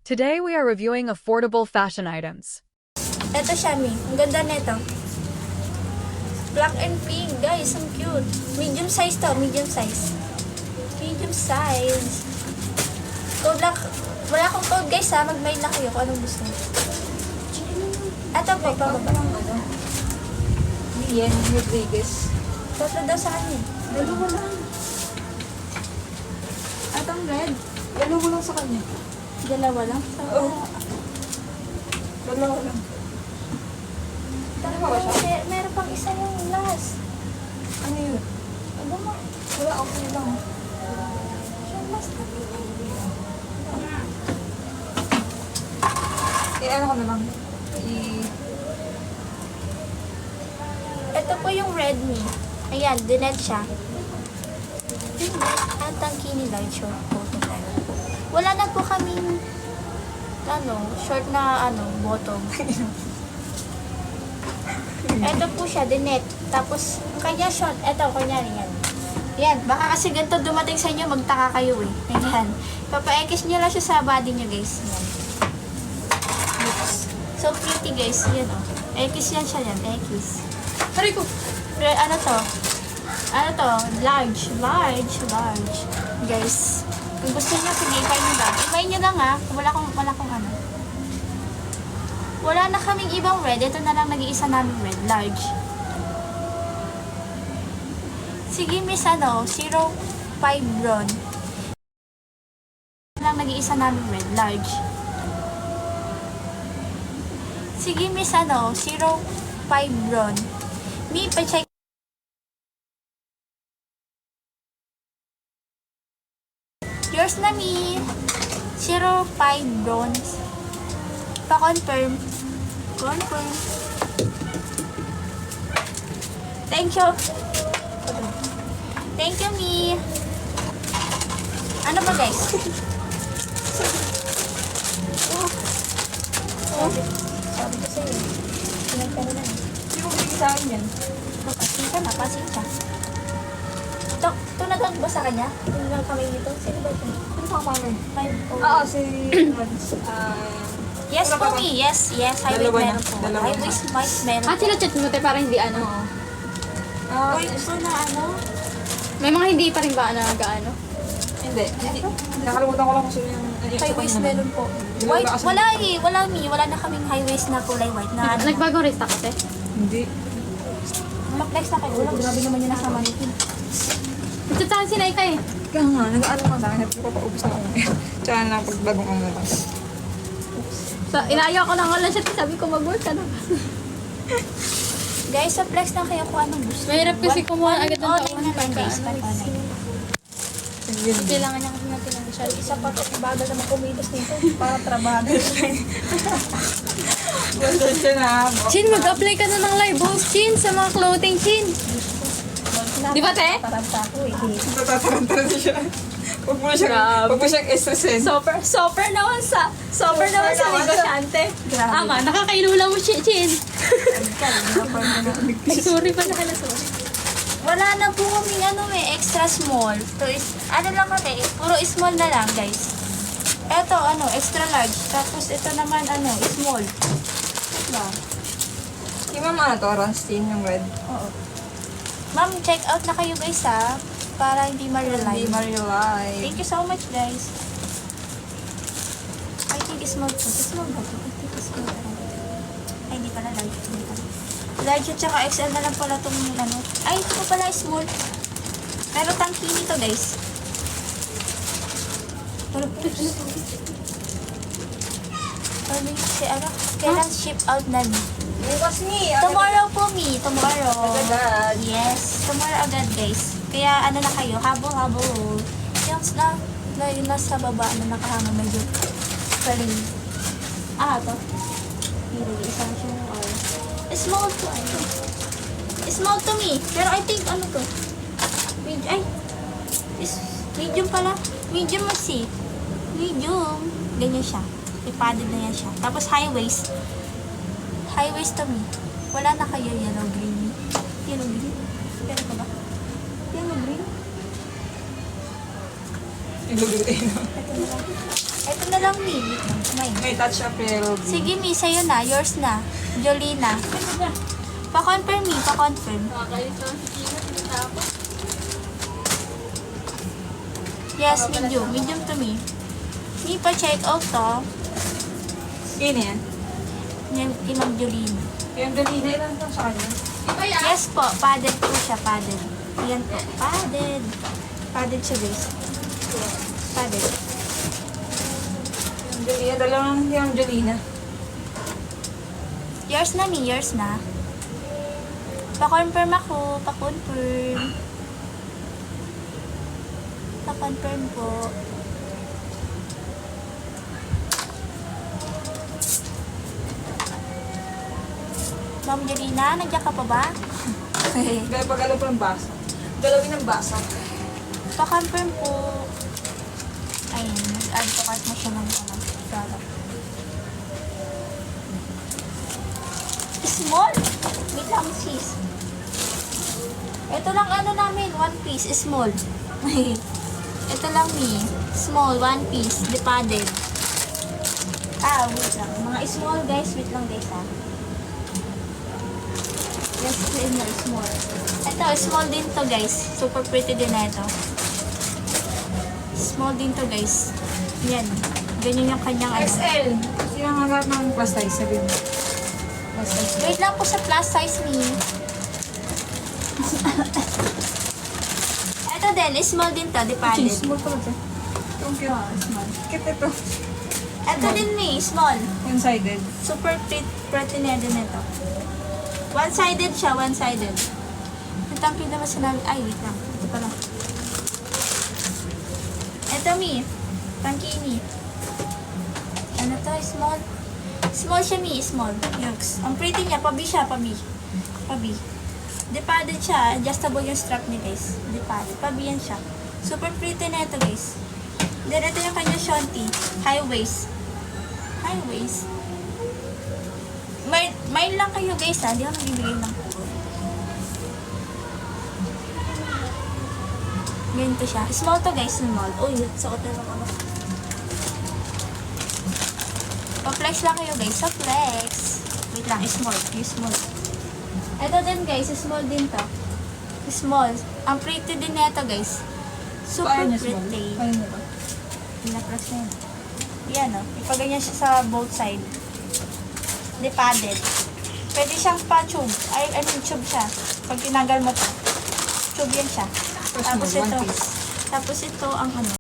Today we are reviewing affordable fashion items. Ito siya, Mi. Ang ganda nito. Black and pink. Guys, ang cute. Medium size to. Medium size. Medium size. Code lang. Wala akong code, guys, ha. Mag-mail na kayo kung anong gusto. Ito po, pababa. Ian Rodriguez. Tatlo daw sa kanya. Dalawa lang. At ang red, dalawa lang sa kanya. Dalawa lang. Oo. Dalawa lang. Dalawa ba siya? Meron pang isa yung last. Ano yun? Ano mo? Wala, okay lang. Yung last na Ano ko na lang. Ito po yung red me. Ayan, dinet siya. At ang kini light short po. Wala na po kaming short na bottom. Ito po siya, dinet. Tapos, kanya short. Ito, kunyari yan. Yan, baka kasi ganito dumating sa inyo, magtaka kayo eh. Ayan. Papa-X nyo lang siya sa body nyo, guys. Yan. So pretty, guys. Yan o. X yan siya yan. X. Tari ko! Ano to? Ano to? Large. Large. Large. Guys. Kung gusto niyo, sige, i-buy nyo lang. I-buy nyo lang ha. Wala kong ano. Wala na kaming ibang red. Ito na lang nag-iisa namin red. Large. Sige, miss 05 brown. Lang nag-iisa namin red. Large. Sige, miss 05 brown. Mi, pa-check. Yours na, Mi. 05 bronze. Pa-confirm. Confirm. Thank you. Thank you, Mi. Ano ba, guys? Sabi ko sa'yo. Pinagkano na. Hindi mo bigay sa akin yan. Pasensya na, pasensya. Ito na lang ba sa kanya? Ito na lang kami nito. Sino ba ito? Ano sa kamay? Oo. Si Rans. Yes Wala po, pa ba? Mi. Yes, yes. Highway Dalawa na. meron po. Dalawa Highway na. mice meron po. Chinachat mo tayo para hindi ano. Uy, gusto na May mga hindi pa rin ba nag-ano? Hindi. Nakalimutan ko lang kung sino yung... highways meron po. Di ba White, kasi- wala eh. Wala, Mi. Wala na kaming highways na kulay white na Nagbago restock kasi. Hindi. Mag-next na kayo. Grabe naman yun nasa manikin. Ito saan si Naika eh. Kaya nga, nag-ano ka sa akin. Papaubos na ako. Tsaka na pag bagong ang labas. So, inaayaw ko lang wala siya. Sabi ko mag-work ka na. Guys, sa flex na kayo kung anong gusto. Mahirap kasi kumuha agad ng online tauhan na lang, guys. pagka- Yun. Kailangan niya kasi natin ang siya. Isa pa ito, bagal naman kumilos nito para trabaho. Basta siya na. Chin, mag-apply ka na ng live host, Chin, sa mga clothing, Chin. Di ba, te? Taranta ako eh. Natatarantara siya. Huwag mo siyang estresin. Super naman sa negosyante. Grabe. Ama, nakakailula mo, Chin. Sorry pa na sorry. Wala na po kami extra small. To is, lang kami, puro small na lang, guys. Eto, extra large. Tapos ito naman, small. Ito. Yung mama to, Rastin, yung red. Oo. Ma'am, check out na kayo, guys, ha? Para hindi ma-rely. Hindi ma-realize. Thank you so much, guys. I think small po. Small ba ito? I think small po. Ay, hindi pala large. Hindi pala. Large at saka XL na lang pala itong Ay, ito pa pala small. Pero tangki nito, guys. Kailan ship out na ni? Bukas ni. Tomorrow po, Mi. Tomorrow. Agad. Yes. Tomorrow agad, guys. Kaya na kayo. Habol-habol. Yung nasa baba na nakahanga medyo kaling. Ito. Hindi, isang siya ng oil. Small to, Small to, Mi. Pero I think, to? Medium pala. Medium kasi. Medium. Ganyan siya. Ipadded na yan siya. Tapos high waist. High waist to, Mi. Wala na kayo yellow green. Yellow green? Pero ka ba? Yellow green? Iluluin. Ito na lang. Ito na lang, Mi. Wait lang, kumain. May touch up pero Sige, Mi, sa'yo na. Yours na. Jolina. Pa-confirm, Mi. Pa-confirm. Yes, medium. Medium to me. Mi, pa-check out to. Yun yan. Yan, Imang Jolina. Yung dalina lang ito sa kanya. Yes po, padded po siya, padded. Yan po, padded. Padded siya, guys. Padded. Yung dalina, dalawang yung dalina. Yours na, Mi. Yours na. Pa-confirm ako. Pa-confirm. Pa-confirm po. Ma'am Jelina, nandiyan ka pa ba? Kaya pag-alaw po ng baso. Galawin ng baso. Pa-confirm po. Ayun, nag-add to cart mo siya ng product. Small? Wait lang, sis. Ito lang ano namin, one piece, small. Ito lang Mi. Small, one piece, padded. Wait lang. Mga small guys, wait lang guys ha. Yes, plain na small. Ito, small din to guys. Super pretty din na ito. Small din to guys. Yan. Ganyan yung kanyang ano. XL. Kasi lang ang lahat ng plus size. Sabi mo. Plus size. Wait lang po sa plus size ni. Ito din, small din to, padded. Small pala ito. Itong cute. Small. Cute ito. Ito din ni, small. One-sided. Super pretty na din ito. One-sided siya, one-sided. Ang tangki naman sinabi. Ay, wait lang. Ito pala. Ito, Mi. Tangki, Mi. Ano to? Small. Small siya, Mi. Small. Yucks. Ang pretty niya. Pabi siya, pabi. Pabi. Padded siya. Adjustable yung strap niya, guys. Padded. Pabi yan siya. Super pretty na ito, guys. Then, ito yung kanya shanty. High waist. High waist. Mine lang kayo guys ha, hindi ako nagbibigay lang. Ganito siya. Small to guys, small. Uy, suot na lang ako. Pa-flex lang kayo guys, sa flex. Wait lang, small. Yung small. Ito din guys, small din to. Small. Ang pretty din nito guys. Super Paano niya small? pretty. Paano niya ba? Pinapress na yun. Yan o. Ipaganyan siya sa both side. Padded. Pwede siyang pa-tube. I mean, tube siya. Pag tinagal mo to, tube yan siya. Tapos One ito. piece. Tapos ito ang ano.